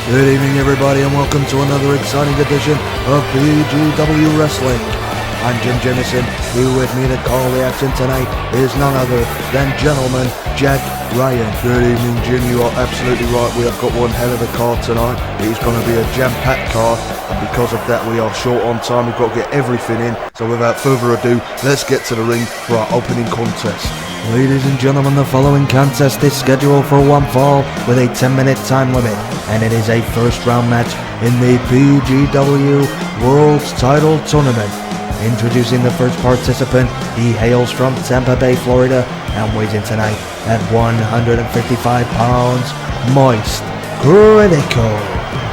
Good evening everybody and welcome to another exciting edition of PGW Wrestling. I'm Jameson. Here with me to call the action tonight is none other than gentleman Jack Ryan. Good evening Jim, you are absolutely right. We have got one hell of a card tonight. It is going to be a jam-packed card, and because of that we are short on time. We've got to get everything in, so without further ado, let's get to the ring for our opening contest. Ladies and gentlemen, the following contest is scheduled for one fall with a 10-minute time limit, and it is a first round match in the PGW World Title Tournament. Introducing the first participant, he hails from Tampa Bay, Florida, and weighs in tonight at 155 pounds, MoistCr1TiKaL.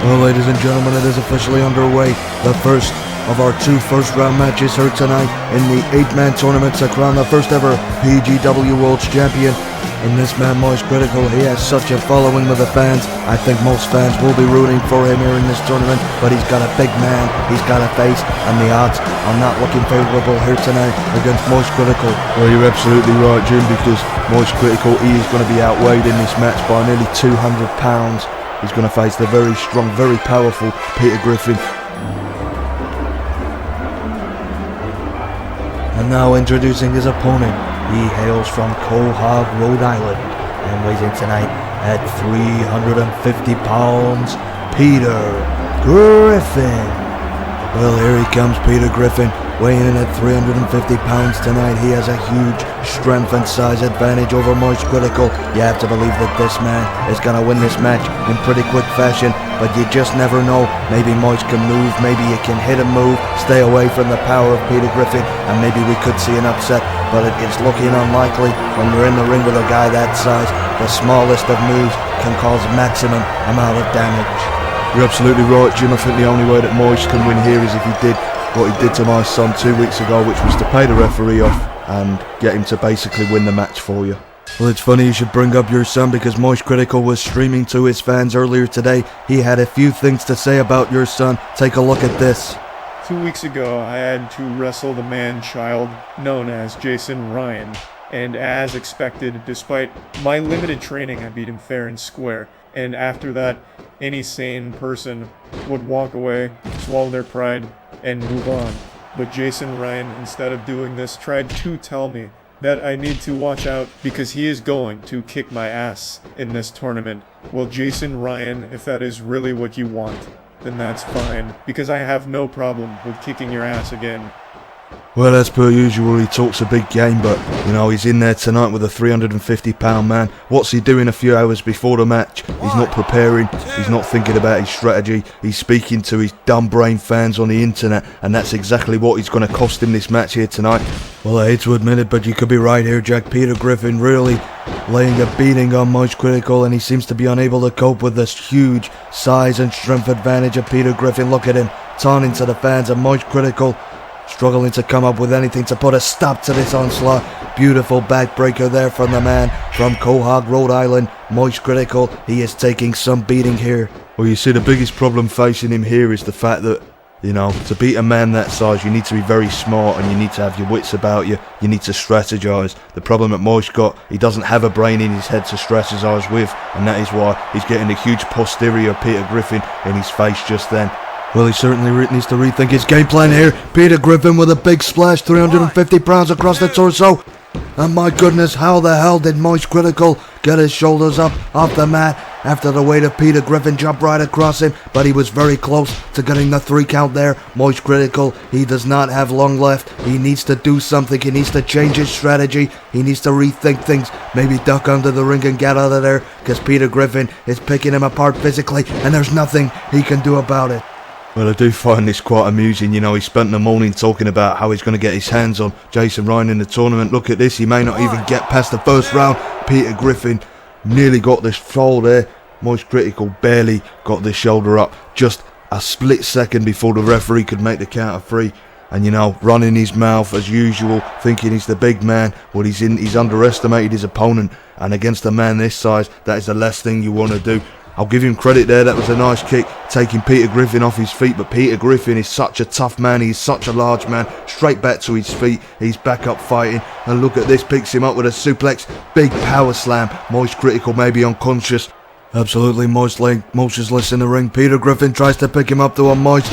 Well, ladies and gentlemen, it is officially underway. The first of our two first-round matches here tonight in the 8-man tournament to crown the first ever PGW World Champion. And this man, MoistCr1TiKaL, he has such a following with the fans. I think most fans will be rooting for him here in this tournament, but he's got a big man, he's got a face, and the odds are not looking favorable here tonight against MoistCr1TiKaL. Well, you're absolutely right, Jim, because MoistCr1TiKaL, he is going to be outweighed in this match by nearly 200 pounds. He's going to face the very strong, very powerful Peter Griffin. And now introducing his opponent, he hails from Hedgehog, Rhode Island, and weighs in tonight at 350 pounds, Peter Griffin. Well, here he comes, Peter Griffin, weighing in at 350 pounds tonight. He has a huge strength and size advantage over MoistCr1TiKaL. You have to believe that this man is going to win this match in pretty quick fashion, but you just never know. Maybe Moist can move, maybe he can hit a move, stay away from the power of Peter Griffin, and maybe we could see an upset, but it's looking unlikely. When you're in the ring with a guy that size, the smallest of moves can cause maximum amount of damage. You're absolutely right, Jim. I think the only way that Moist can win here is if he did what he did to my son 2 weeks ago, which was to pay the referee off and get him to basically win the match for you. Well, it's funny you should bring up your son, because MoistCr1TiKaL was streaming to his fans earlier today. He had a few things to say about your son. Take a look at this. 2 weeks ago, I had to wrestle the man-child known as Jason Ryan, and as expected, despite my limited training, I beat him fair and square. And after that, any sane person would walk away, swallow their pride, and move on. But Jason Ryan, instead of doing this, tried to tell me that I need to watch out because he is going to kick my ass in this tournament. Well, Jason Ryan, if that is really what you want, then that's fine, because I have no problem with kicking your ass again. Well, as per usual, he talks a big game, but, you know, he's in there tonight with a 350-pound man. What's he doing a few hours before the match? He's not preparing, he's not thinking about his strategy, he's speaking to his dumb brain fans on the internet, and that's exactly what is going to cost him this match here tonight. Well, I hate to admit it, but you could be right here, Jack. Peter Griffin really laying a beating on MoistCr1TiKaL, and he seems to be unable to cope with this huge size and strength advantage of Peter Griffin. Look at him, taunting to the fans, and MoistCr1TiKaL struggling to come up with anything to put a stop to this onslaught. Beautiful backbreaker there from the man from Hedgehog, Rhode Island, MoistCr1TiKaL. He is taking some beating here. Well, you see, the biggest problem facing him here is the fact that, you know, to beat a man that size, you need to be very smart and you need to have your wits about you. You need to strategize. The problem that Moist got, he doesn't have a brain in his head to strategize with, and that is why he's getting a huge posterior Peter Griffin in his face just then. Well, he certainly needs to rethink his game plan here. Peter Griffin with a big splash, 350 pounds across the torso. And my goodness, how the hell did MoistCr1TiKaL get his shoulders up off the mat after the weight of Peter Griffin jumped right across him? But he was very close to getting the 3 count there. MoistCr1TiKaL, he does not have long left. He needs to do something. He needs to change his strategy. He needs to rethink things. Maybe duck under the ring and get out of there, because Peter Griffin is picking him apart physically, and there's nothing he can do about it. Well, I do find this quite amusing. You know, he spent the morning talking about how he's going to get his hands on Jason Ryan in the tournament. Look at this, he may not even get past the first round. Peter Griffin nearly got this fall there. MoistCr1TiKaL barely got the shoulder up, just a split second before the referee could make the count of 3. And, you know, running his mouth as usual, thinking he's the big man. Well, he's underestimated his opponent, and against a man this size, that is the last thing you want to do. I'll give him credit there, that was a nice kick, taking Peter Griffin off his feet, but Peter Griffin is such a tough man, he's such a large man, straight back to his feet, he's back up fighting, and look at this, picks him up with a suplex, big power slam. MoistCr1TiKaL may be unconscious, Absolutely motionless in the ring. Peter Griffin tries to pick him up to a Moist.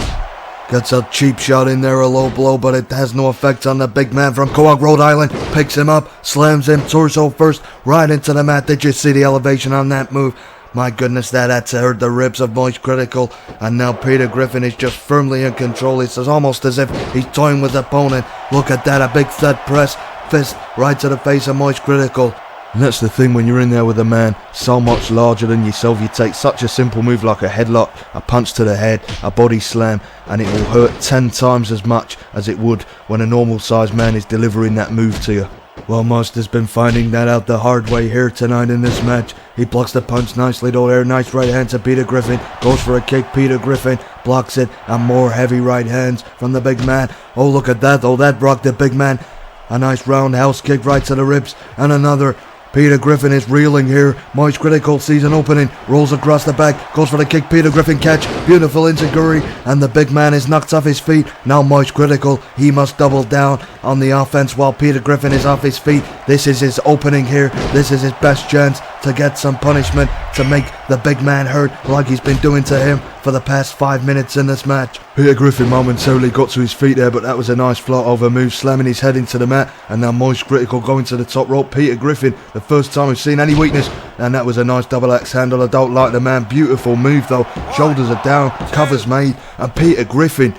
Gets a cheap shot in there, a low blow, but it has no effect on the big man from Quogue, Rhode Island. Picks him up, slams him torso first, right into the mat. Did you see the elevation on that move? My goodness, that had to hurt the ribs of MoistCr1TiKaL. And now Peter Griffin is just firmly in control. It's almost as if he's toying with the opponent. Look at that, a big fat press, fist right to the face of MoistCr1TiKaL. And that's the thing when you're in there with a man so much larger than yourself. You take such a simple move like a headlock, a punch to the head, a body slam, and it will hurt 10 times as much as it would when a normal sized man is delivering that move to you. Well, Most has been finding that out the hard way here tonight in this match. He blocks the punch nicely though there. Nice right hand to Peter Griffin. Goes for a kick. Peter Griffin blocks it. And more heavy right hands from the big man. Oh, look at that though. That rocked the big man. A nice roundhouse kick right to the ribs. And another. Peter Griffin is reeling here. MoistCr1TiKaL sees an opening, rolls across the back, goes for the kick. Peter Griffin catch, beautiful enziguri, and the big man is knocked off his feet. Now MoistCr1TiKaL, he must double down on the offense while Peter Griffin is off his feet. This is his opening here. This is his best chance to get some punishment, to make the big man hurt like he's been doing to him for the past 5 minutes in this match. Peter Griffin momentarily got to his feet there, but that was a nice float over move, slamming his head into the mat, and now MoistCr1TiKaL going to the top rope. Peter Griffin, the first time we've seen any weakness, and that was a nice double axe handle. I don't like the man, beautiful move though. Shoulders are down, covers made, and Peter Griffin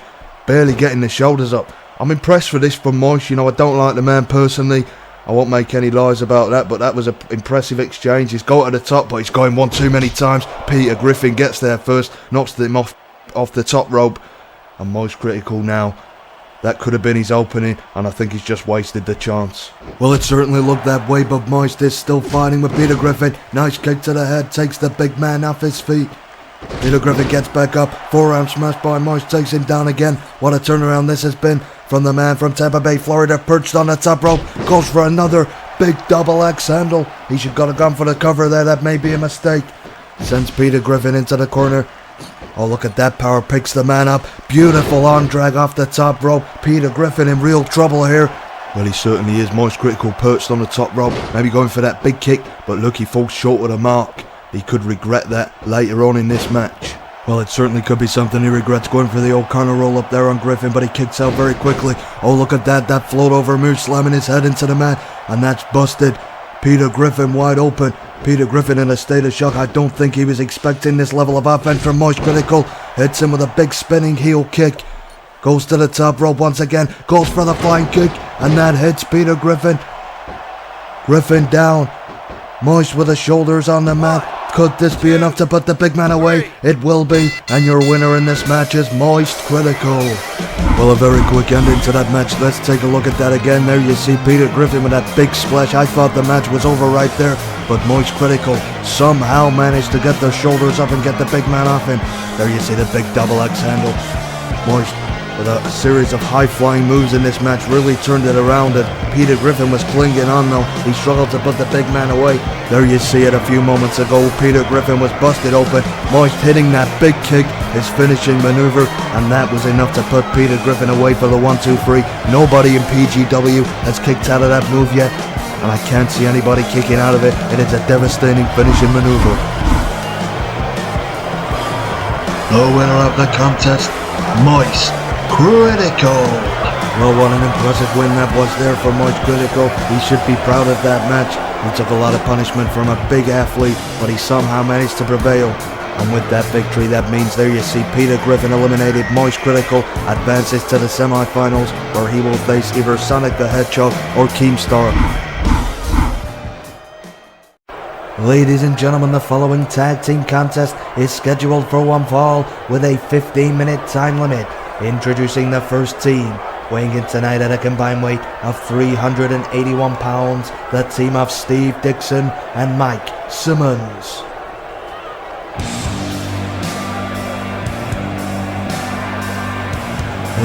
barely getting the shoulders up. I'm impressed for this from Moist. You know, I don't like the man personally. I won't make any lies about that, but that was an impressive exchange. He's got to the top, but he's going one too many times. Peter Griffin gets there first, knocks him off the top rope, and MoistCr1TiKaL now. That could have been his opening, and I think he's just wasted the chance. Well, it certainly looked that way, but Moist is still fighting with Peter Griffin. Nice kick to the head, takes the big man off his feet. Peter Griffin gets back up, forearm smash by Moist, takes him down again. What a turnaround this has been from the man from Tampa Bay, Florida, perched on the top rope, goes for another big double axe handle. He should have gone for the cover there, that may be a mistake. Sends Peter Griffin into the corner. Oh, look at that power, picks the man up. Beautiful arm drag off the top rope. Peter Griffin in real trouble here. Well, he certainly is. MoistCr1TiKaL perched on the top rope, maybe going for that big kick, but look, he falls short of the mark. He could regret that later on in this match. Well, it certainly could be something he regrets, going for the old corner roll up there on Griffin, but he kicks out very quickly. Oh, look at that float over move, slamming his head into the mat, and that's busted. Peter Griffin wide open. Peter Griffin in a state of shock. I don't think he was expecting this level of offense from MoistCr1TiKaL. Hits him with a big spinning heel kick. Goes to the top rope once again, goes for the flying kick, and that hits Peter Griffin. Griffin down. Moist with the shoulders on the mat. Could this be enough to put the big man away? It will be, and your winner in this match is MoistCr1TiKaL. Well, a very quick ending to that match. Let's take a look at that again. There you see Peter Griffin with that big splash. I thought the match was over right there, but MoistCr1TiKaL somehow managed to get their shoulders up and get the big man off him. There you see the big double axe handle. Moist, with a series of high-flying moves in this match, really turned it around, and Peter Griffin was clinging on though. He struggled to put the big man away. There you see it a few moments ago. Peter Griffin was busted open. Moist hitting that big kick, his finishing maneuver, and that was enough to put Peter Griffin away for the 1-2-3. Nobody in PGW has kicked out of that move yet, and I can't see anybody kicking out of it. It is a devastating finishing maneuver. The winner of the contest, MoistCr1TiKaL. Well, what an impressive win that was there for MoistCr1TiKaL. He should be proud of that match. He took a lot of punishment from a big athlete, but he somehow managed to prevail. And with that victory, that means there you see Peter Griffin eliminated. MoistCr1TiKaL advances to the semi-finals, where he will face either Sonic the Hedgehog or Keemstar. Ladies and gentlemen, the following tag team contest is scheduled for one fall with a 15-minute time limit. Introducing the first team, weighing in tonight at a combined weight of 381 pounds, the team of Steve Dixon and Mike Simmons.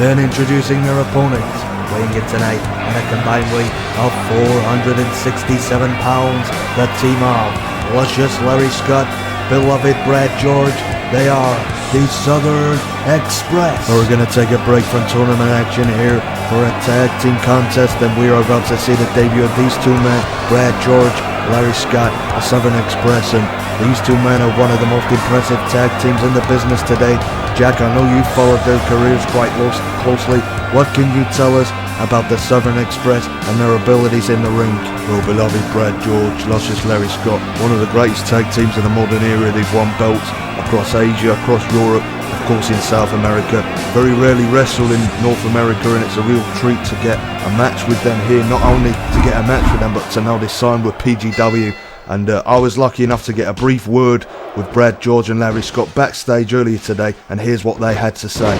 And introducing their opponent, weighing in tonight at a combined weight of 467 pounds, the team of Luscious Larry Scott beloved Brad George. They are the Southern Express. We're going to take a break from tournament action here for a tag team contest, and we are about to see the debut of these two men, Brad George, Larry Scott, the Southern Express, and these two men are one of the most impressive tag teams in the business today. Jack, I know you've followed their careers quite closely. What can you tell us about the Southern Express and their abilities in the ring? Well, beloved Brad George, luscious Larry Scott, one of the greatest tag teams in the modern era. They've won belts across Asia, across Europe, of course in South America. Very rarely wrestle in North America, and it's a real treat to get a match with them here. Not only to get a match with them, but to now they signed with PGW. And I was lucky enough to get a brief word with Brad George and Larry Scott backstage earlier today, and here's what they had to say.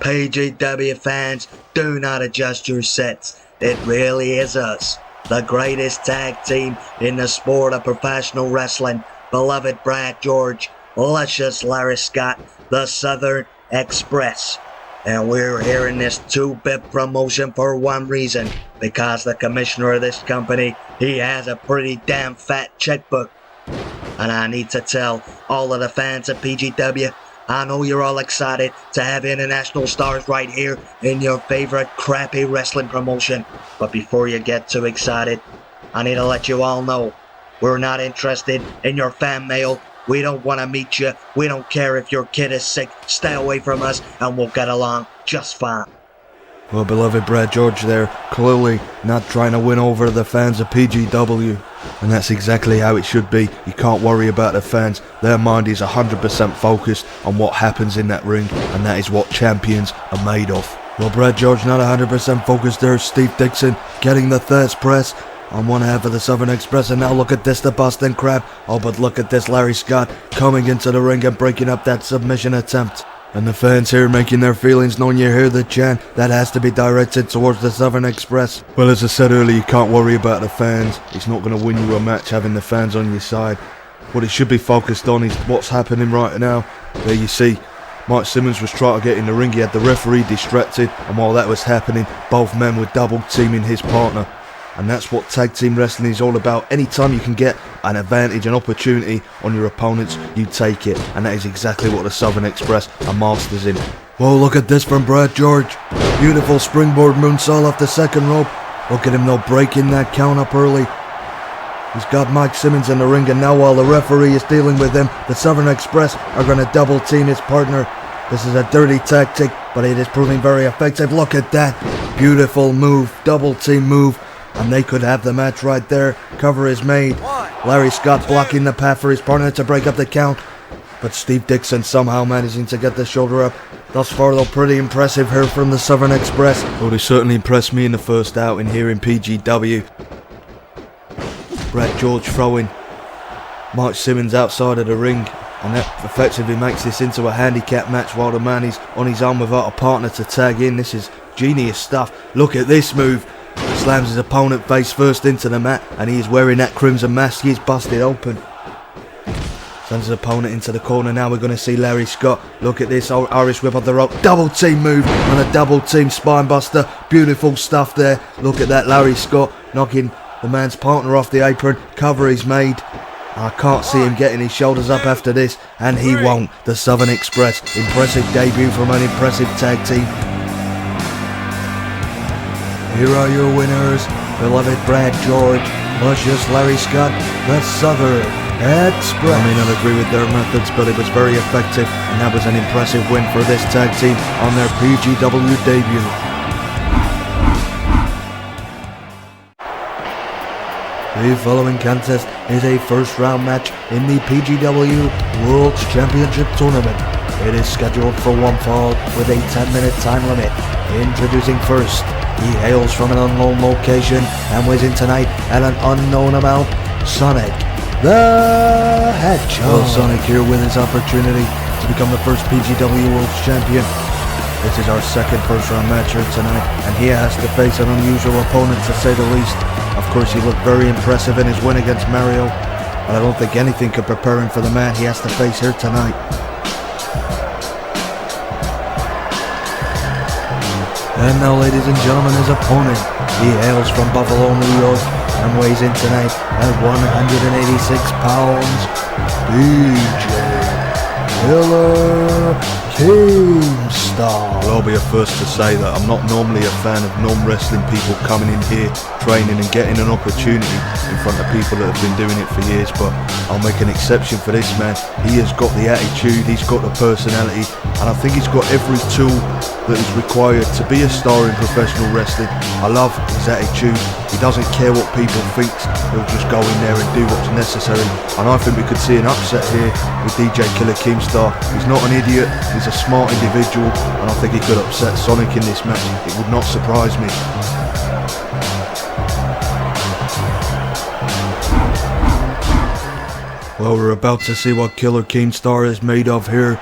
PGW fans, do not adjust your sets. It really is us, the greatest tag team in the sport of professional wrestling. Beloved Brad George, luscious Larry Scott, the Southern Express. And we're here in this 2-bit promotion for one reason, because the commissioner of this company, he has a pretty damn fat checkbook. And I need to tell all of the fans of PGW, I know you're all excited to have international stars right here in your favorite crappy wrestling promotion. But before you get too excited, I need to let you all know, we're not interested in your fan mail. We don't want to meet you. We don't care if your kid is sick. Stay away from us and we'll get along just fine. Well, beloved Brad George there, clearly not trying to win over the fans of PGW. And that's exactly how it should be. You can't worry about the fans. Their mind is 100% focused on what happens in that ring, and that is what champions are made of. Well, Brad George not 100% focused there. Steve Dixon getting the third press on one half of the Southern Express, and now look at this, the Boston Crab. Oh, but look at this, Larry Scott coming into the ring and breaking up that submission attempt. And the fans here making their feelings known. You hear the chant that has to be directed towards the Southern Express. Well, as I said earlier, you can't worry about the fans. It's not going to win you a match having the fans on your side. What it should be focused on is what's happening right now. There you see, Mike Simmons was trying to get in the ring. He had the referee distracted, and while that was happening, both men were double teaming his partner. And that's what tag team wrestling is all about. Anytime you can get an advantage, an opportunity on your opponents, you take it. And that is exactly what the Southern Express are masters in. Whoa, look at this from Brad George. Beautiful springboard moonsault off the second rope. Look at him though, breaking that count up early. He's got Mike Simmons in the ring, and now while the referee is dealing with him, the Southern Express are going to double team his partner. This is a dirty tactic, but it is proving very effective. Look at that. Beautiful move, double team move. And they could have the match right there. Cover is made. Larry Scott blocking the path for his partner to break up the count. But Steve Dixon somehow managing to get the shoulder up. Thus far though, pretty impressive here from the Southern Express. Well, they certainly impressed me in the first outing here in PGW. Brad George throwing Mike Simmons outside of the ring. And that effectively makes this into a handicap match while the man is on his own without a partner to tag in. This is genius stuff. Look at this move. Slams his opponent face first into the mat, and he is wearing that crimson mask. He is busted open. Sends his opponent into the corner. Now we're going to see Larry Scott. Look at this, Irish whip off the rope. Double team move and a double team spine buster. Beautiful stuff there. Look at that, Larry Scott knocking the man's partner off the apron. Cover is made. I can't see him getting his shoulders up after this, and he won't. The Southern Express. Impressive debut from an impressive tag team. Here are your winners, beloved Brad George, luscious Larry Scott, the Southern Express. I may not agree with their methods, but it was very effective, and that was an impressive win for this tag team on their PGW debut. The following contest is a first round match in the PGW World Championship Tournament. It is scheduled for one fall with a 10-minute time limit. Introducing first, he hails from an unknown location and weighs in tonight at an unknown amount, Sonic the Hedgehog. Well, Sonic here with his opportunity to become the first PGW World Champion. This is our second first round match here tonight, and he has to face an unusual opponent to say the least. Of course, he looked very impressive in his win against Mario, but I don't think anything could prepare him for the man he has to face here tonight. And now, ladies and gentlemen, his opponent. He hails from Buffalo, New York, and weighs in tonight at 186 pounds, DJ Keemstar. Well, I'll be the first to say that I'm not normally a fan of non-wrestling people coming in here, training and getting an opportunity in front of people that have been doing it for years, but I'll make an exception for this man. He has got the attitude, he's got the personality, and I think he's got every tool that is required to be a star in professional wrestling. I love his attitude. He doesn't care what people think. He'll just go in there and do what's necessary. And I think we could see an upset here with DJ Killer Keemstar. He's not an idiot. He's a smart individual, and I think he could upset Sonic in this match. It would not surprise me. Well, we're about to see what Killer Keemstar is made of here.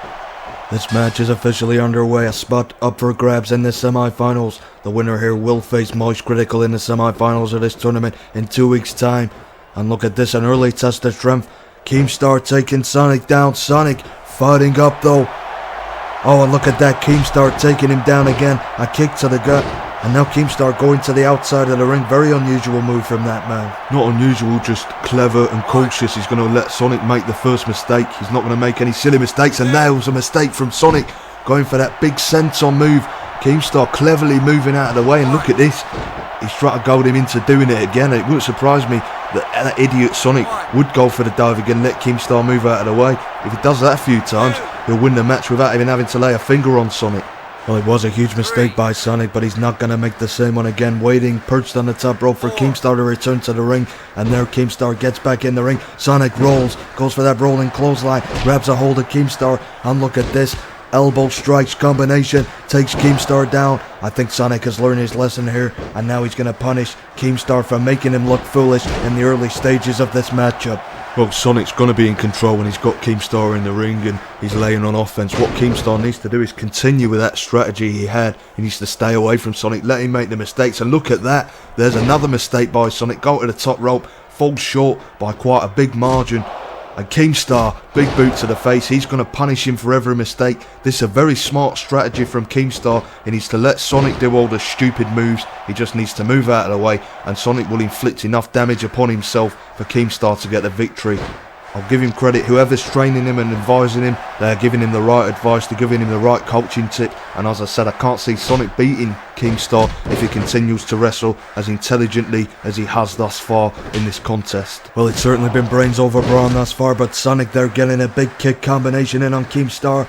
This match is officially underway, a spot up for grabs in the semi-finals. The winner here will face MoistCr1TiKaL in the semi-finals of this tournament in 2 weeks' time. And look at this, an early test of strength. Keemstar taking Sonic down. Sonic fighting up though. Oh, and look at that, Keemstar taking him down again. A kick to the gut. And now Keemstar going to the outside of the ring. Very unusual move from that man. Not unusual, just clever and cautious. He's going to let Sonic make the first mistake. He's not going to make any silly mistakes. And that was a mistake from Sonic. Going for that big senton move. Keemstar cleverly moving out of the way. And look at this. He's trying to goad him into doing it again. It wouldn't surprise me that idiot Sonic would go for the dive again, let Keemstar move out of the way. If he does that a few times, he'll win the match without even having to lay a finger on Sonic. Well, it was a huge mistake by Sonic, but he's not going to make the same one again. Waiting, perched on the top rope for Keemstar to return to the ring. And there Keemstar gets back in the ring. Sonic rolls, goes for that rolling clothesline, grabs a hold of Keemstar. And look at this, elbow strikes combination, takes Keemstar down. I think Sonic has learned his lesson here, and now he's going to punish Keemstar for making him look foolish in the early stages of this matchup. Well, Sonic's going to be in control when he's got Keemstar in the ring and he's laying on offense. What Keemstar needs to do is continue with that strategy he had. He needs to stay away from Sonic, let him make the mistakes. And look at that, there's another mistake by Sonic. Go to the top rope, falls short by quite a big margin. And Keemstar, big boot to the face, he's going to punish him for every mistake. This is a very smart strategy from Keemstar. He needs to let Sonic do all the stupid moves. He just needs to move out of the way, and Sonic will inflict enough damage upon himself for Keemstar to get the victory. I'll give him credit, whoever's training him and advising him, they're giving him the right advice, they're giving him the right coaching tip. And as I said, I can't see Sonic beating Keemstar if he continues to wrestle as intelligently as he has thus far in this contest. Well, it's certainly been brains over brawn thus far, but Sonic there getting a big kick combination in on Keemstar.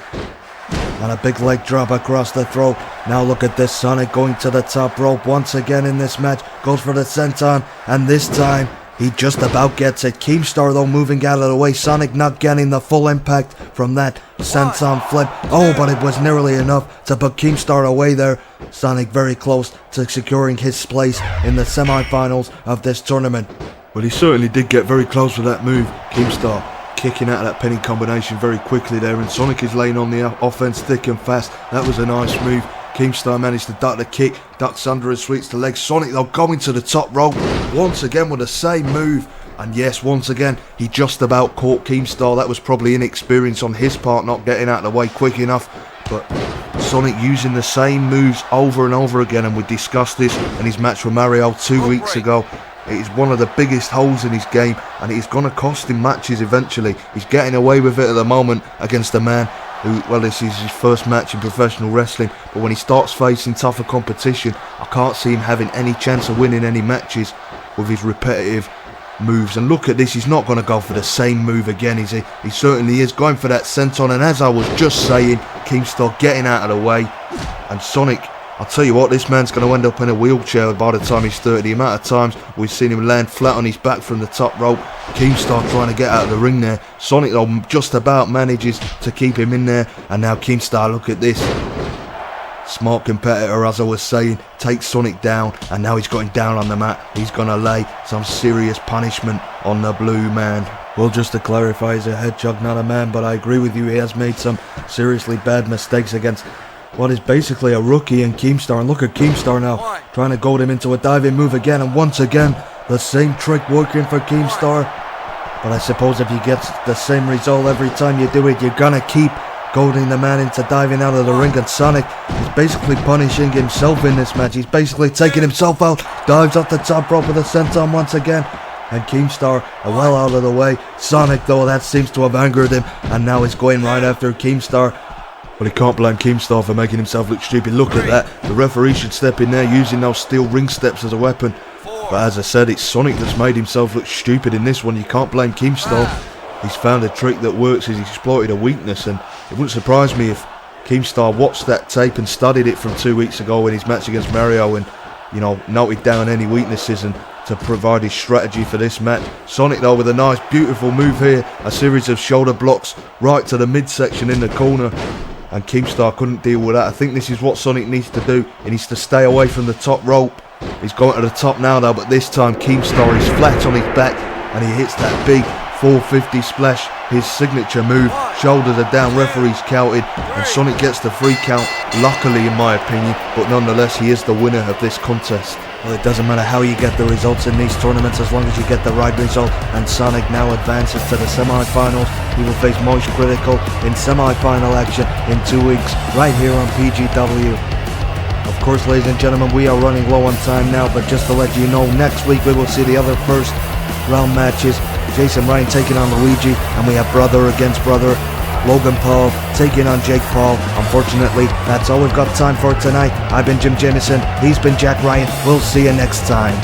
And a big leg drop across the throat. Now look at this, Sonic going to the top rope once again in this match. Goes for the senton, and this time he just about gets it. Keemstar though moving out of the way. Sonic not getting the full impact from that senton flip. Oh, but it was nearly enough to put Keemstar away there. Sonic very close to securing his place in the semi-finals of this tournament. Well, he certainly did get very close with that move. Keemstar kicking out of that pinning combination very quickly there, and Sonic is laying on the offense thick and fast. That was a nice move. Keemstar managed to duck the kick, ducks under and sweeps the leg. Sonic though going to the top rope once again with the same move. And yes, once again, he just about caught Keemstar. That was probably inexperience on his part, not getting out of the way quick enough. But Sonic using the same moves over and over again, and we discussed this in his match with Mario 2 weeks ago. It is one of the biggest holes in his game, and it is going to cost him matches eventually. He's getting away with it at the moment against a man who, well, this is his first match in professional wrestling, but when he starts facing tougher competition, I can't see him having any chance of winning any matches with his repetitive moves. And look at this, he's not going to go for the same move again, is he? He certainly is going for that senton, and as I was just saying, Keemstar getting out of the way, and Sonic, I'll tell you what, this man's going to end up in a wheelchair by the time he's 30. The amount of times we've seen him land flat on his back from the top rope. Keemstar trying to get out of the ring there. Sonic though just about manages to keep him in there. And now Keemstar, look at this. Smart competitor, as I was saying, takes Sonic down. And now he's got him down on the mat. He's going to lay some serious punishment on the blue man. Well, just to clarify, he's a Hedgehog, not a man. But I agree with you, he has made some seriously bad mistakes against what is basically a rookie in Keemstar. And look at Keemstar now, trying to goad him into a diving move again. And once again, the same trick working for Keemstar. But I suppose if you get the same result every time you do it, you're going to keep goading the man into diving out of the ring, and Sonic is basically punishing himself in this match. He's basically taking himself out, dives off the top rope with a senton once again, and Keemstar well out of the way. Sonic, though, that seems to have angered him, and now he's going right after Keemstar. But he can't blame Keemstar for making himself look stupid. Look at that. The referee should step in there using those steel ring steps as a weapon. But as I said, it's Sonic that's made himself look stupid in this one. You can't blame Keemstar. He's found a trick that works. He's exploited a weakness, and it wouldn't surprise me if Keemstar watched that tape and studied it from 2 weeks ago in his match against Mario and, noted down any weaknesses and to provide his strategy for this match. Sonic, though, with a nice, beautiful move here. A series of shoulder blocks right to the midsection in the corner. And Keemstar couldn't deal with that. I think this is what Sonic needs to do. He needs to stay away from the top rope. He's going to the top now, though, but this time Keemstar is flat on his back and he hits that big 450 splash, his signature move. Shoulders are down, referee's counted, and Sonic gets the free count, luckily in my opinion, but nonetheless he is the winner of this contest. Well, it doesn't matter how you get the results in these tournaments as long as you get the right result, and Sonic now advances to the semi-finals. He will face MoistCr1TiKaL in semi-final action in 2 weeks, right here on PGW. Of course, ladies and gentlemen, we are running low on time now, but just to let you know, next week we will see the other first round matches. Jason Ryan taking on Luigi, and we have brother against brother. Logan Paul taking on Jake Paul. Unfortunately, that's all we've got time for tonight. I've been Jameson, he's been Jack Ryan. We'll see you next time.